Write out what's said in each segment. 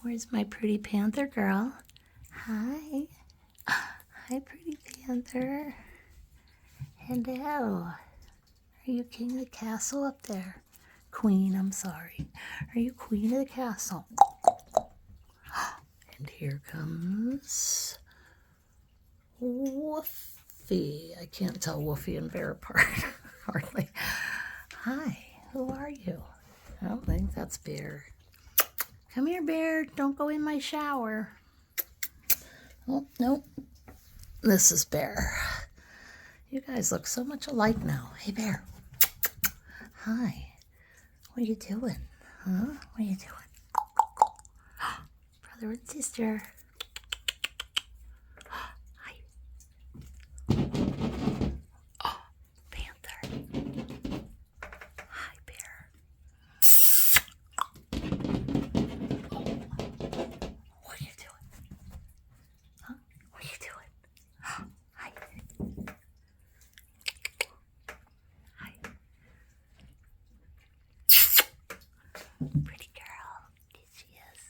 Where's my pretty panther girl? Hi. Hi, pretty panther. Hello. Are you king of the castle up there? Queen, I'm sorry. Are you queen of the castle? And here comes Woofy. I can't tell Woofy and Bear apart, hardly. Hi, who are you? I don't think that's Bear. Come here, Bear. Don't go in my shower. Oh, nope. This is Bear. You guys look so much alike now. Hey, Bear. Hi. What are you doing? Huh? What are you doing? Brother and sister. Hi. Oh, Panther. Hi, Bear. What are you doing? Huh? What are you doing? Hi. Hi. Pretty girl. There she is.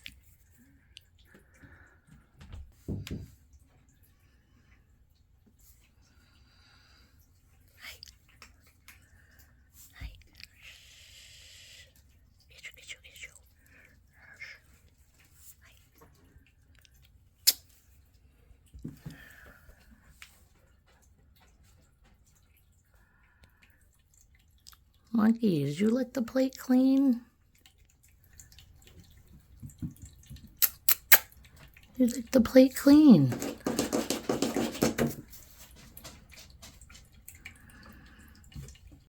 Hi. Hi. Get you. Hi. Monkey, did you lick the plate clean? You licked the plate clean.